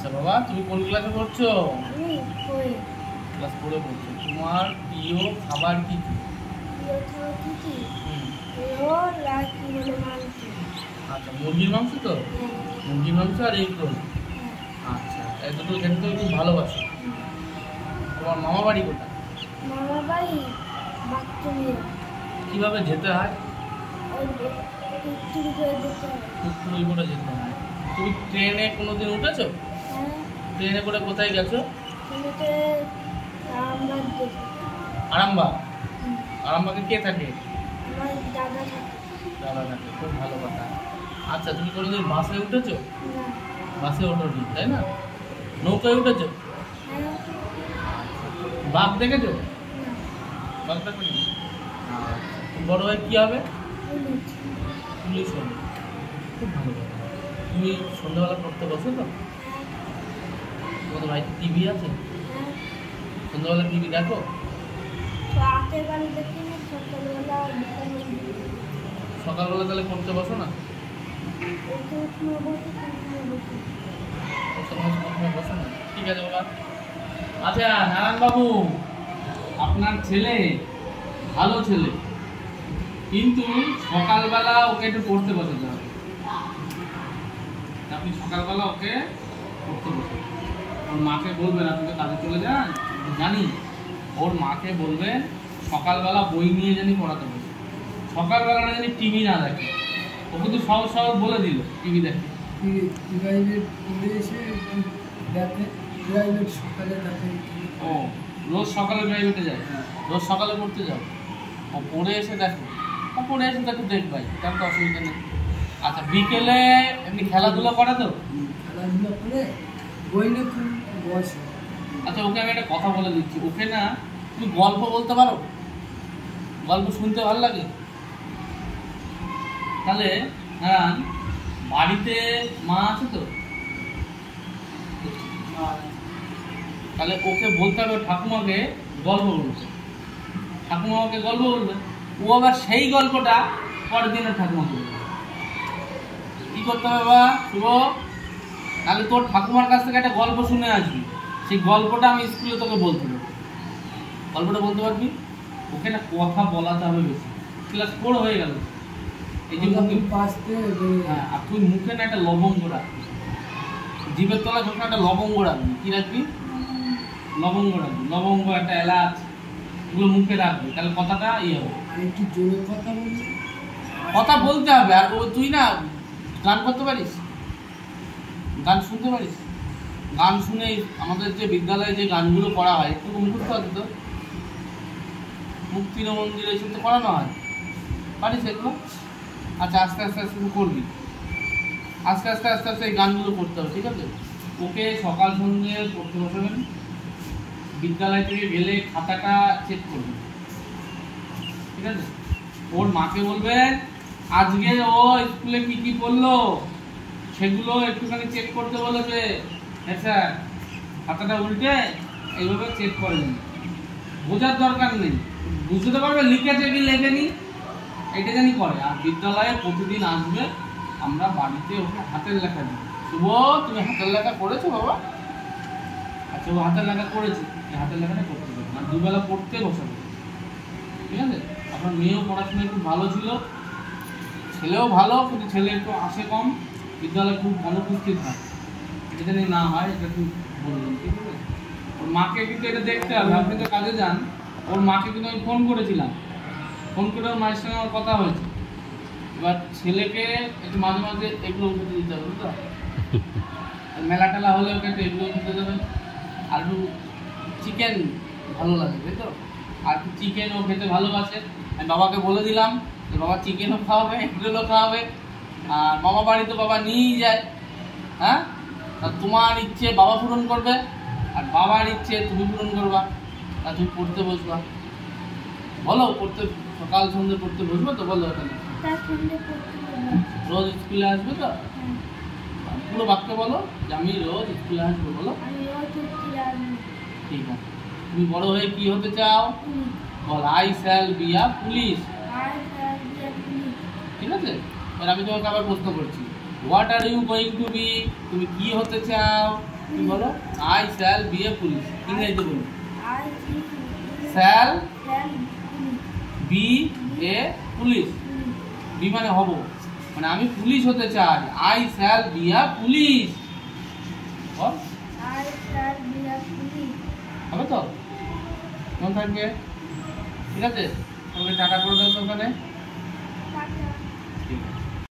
আচ্ছা বাবা, তুমি কোন ক্লাসে পড়ছো? আমি কই ক্লাস 4 এ পড়ছো। তোমার প্রিয় খাবার কি কি? প্রিয় খাবার কি? হুম। রোল আর কি বলে মাংস। আচ্ছা, মুরগির মাংস তো? হ্যাঁ, মুরগির মাংস আর এগ রোল। হ্যাঁ, আচ্ছা, এই দুটো খেতে তুমি খুব ভালোবাসো। তোমার মামা বাড়ি কোথায়? মামা বাড়ি বাচ্চুমিয়া। কিভাবে যেতে হয়? ওই একটু করে যেতে হবে। টুকটুকি করে যেতে হয়। তুমি ট্রেনে কোনোদিন উঠেছো? হ্যাঁ, ট্রেনে করে কোথায় গেছো? শুনেতে আমরা দেখি। আরামবাগ। আরামবাগে কে থাকে? আমার দাদা থাকে। দাদা থাকে, খুব ভালো কথা। আচ্ছা, তুমি কোনোদিন বাসে উঠেছো? না, বাসে ওঠোনি, তাই না? নৌকায় উঠেছো? হ্যাঁ, বাঘ দেখেছো? না, বাঘ দেখেনি? বড় হয়ে কি হবে? পুলিশ। পুলিশ হবে, খুব ভালো কথা। তুমি সন্ধ্যাবেলা পড়তে বসো তো? হ্যাঁ, তোমাদের বাড়িতে টিভি আছে? হ্যাঁ, সন্ধ্যাবেলা টিভি দেখো? তো রাতের বেলা দেখি না, সকালবেলা বিকালে সকালবেলা তাহলে পড়তে বসো না? একটু উঠনো বসে বসে। সকালবেলা বসো না, ঠিক আছে বাবা। আচ্ছা নারায়ণবাবু, আপনার ছেলে ভালো ছেলে, কিন্তু সকালবেলা ওকে একটু পড়তে বসাতে হবে। আপনি সকালবেলা ওকে পড়তে বসে, ওর মাকে বলবেন, আপনি তো কাজে চলে যান জানি, ওর মাকে বলবেন সকালবেলা বই নিয়ে জানি পড়াতে বসে, সকালবেলা না জানি টিভি না দেখে। ও কিন্তু সহজ সহজ বলে দিল টিভি দেখে। প্রাইভেট পড়ে এসে দেখে, প্রাইভেট সকালে দেখে। ও রোজ সকালে প্রাইভেটে যায়? রোজ সকালে পড়তে যাও? ও পড়ে এসে দেখো, ও পড়ে এসে দেখো দেখবাই, তেমন তো অসুবিধা নেই। আচ্ছা, বিকেলে এমনি খেলাধুলা করে তো? খেলাধুলা করে বই নিয়ে খুব বসে। আচ্ছা, ওকে আমি একটা কথা বলে দিচ্ছি, ওকে না তুমি গল্প বলতে পারো? গল্প শুনতে ভালো লাগে? তাহলে বাড়িতে মা আছে তো? তাহলে ওকে বলতে হবে ঠাকুমাকে গল্প বলছে, ঠাকুমা ওকে গল্প বলবে, ও আবার সেই গল্পটা পরের দিনে ঠাকুমাকে বলবে। কি করতে হবে বাবা শুভ? তাহলে তোর ঠাকুমার কাছ থেকে একটা গল্প শুনে আসবি, সেই গল্পটা আমি স্কুলে তোকে বলতে দেবো। গল্পটা বলতে পারবি? ওকে না কথা বলাতে হবে বেশি। ক্লাস 4 হয়ে গেল, এই যে মুখে, হ্যাঁ, আর তুই মুখে না একটা লবঙ্গ রাখবি, জিভের তলায় সবসময় একটা লবঙ্গ রাখবি। কি রাখবি? লবঙ্গ রাখবি, লবঙ্গ, একটা এলাচ, এগুলো মুখে রাখবি, তাহলে কথাটা ইয়ে হবে। একটু জোরে কথা বলছি। কথা বলতে হবে। আর তুই না গান করতে পারিস? গান শুনতে পারিস? গান শুনে আমাদের যে বিদ্যালয়ে যে গানগুলো করা হয় একটু মুখস্থ আছে তো? মুক্তির মন্দিরে এসব তো করানো হয়, পারিস এগুলো? আচ্ছা, আস্তে আস্তে আস্তে করবি, আস্তে আস্তে আস্তে আস্তে এই গানগুলো করতে হবে, ঠিক আছে? ওকে সকাল সন্ধ্যে পড়তে বসাবেন, বিদ্যালয় থেকে গেলে খাতাটা চেক করবেন, ঠিক আছে? ওর মাকে বলবেন আজকে ও স্কুলে কি কি পড়লো সেগুলো একটুখানি চেক করতে বলেছে। আচ্ছা, খাতাটা উল্টে এইভাবে চেক করে নিন, বোঝার দরকার নেই, বুঝতে পারবে লিখেছে কি লেখেনি, এটা জানি করে। আর বিদ্যালয়ে প্রতিদিন আসবে, আমরা বাড়িতে ওকে হাতের লেখা দিই। শুভ, তুমি হাতের লেখা করেছো বাবা? আচ্ছা, ও হাতের লেখা করেছে, হাতের লেখাটা করতে হবে, আর দুবেলা পড়তে বসাবে, ঠিক আছে? আপনার মেয়েও পড়াশোনায় খুব ভালো ছিল, ছেলেও ভালো, কিন্তু ছেলে একটু আসে কম, বিদ্যালয়ে খুব অনুপস্থিত হয়, এটা জানি না হয়, এটা একটু বলবেন, ঠিক আছে? ওর মাকে কিন্তু এটা দেখতে হবে, আপনি তো কাজে যান, ওর মাকে কিন্তু আমি ফোন করেছিলাম, ফোন করে ওর মায়ের সঙ্গে আমার কথা হয়েছে। এবার ছেলেকে একটু মাঝে মাঝে এগুলো খেতে দিতে হবে, বুঝতে? মেলা টেলা হলে ওকে একটু এগুলো খেতে দেবেন, আর একটু চিকেন ভালো লাগে, তাই তো? আর একটু চিকেন ও খেতে ভালোবাসে, আমি বাবাকে বলে দিলাম যে বাবা চিকেনও খাওয়াবে, এগুলো খাওয়াবে, আর মামা বাড়ি তো বাবা নিয়েই যায়। হ্যাঁ, তোমার ইচ্ছে বাবা পূরণ করবে, আর বাবার ইচ্ছে তুমি পূরণ করবা, আর তুমি পড়তে বসবা। বলো, পড়তে সকাল সন্ধ্যে পড়তে বসবো তো? বলো এখানে তার সঙ্গে পড়তে হবে। রোজ স্কুলে আসবে তো? পুরো বাক্য বলো যে আমি রোজ স্কুলে আসবো, বলো। আমি রোজ স্কুলে আসবো। ঠিক আছে। তুমি বড় হয়ে কি হতে চাও? বল, I shall be a police. ঠিক আছে? এবার আমি তোমাকে আবার প্রশ্ন করছি, what are you going to be? তুমি কি হতে চাও? তুমি বলো I shall be a police, ইংরেজিতে বলো I shall shall be a police. Be মানে হব, মানে আমি পুলিশ হতে চাই। I shall be a police, বল I shall be a police. হবে তো? মনে থাকবে? ঠিক আছে, তোমাকে টাটা করে দাও তো ওখানে।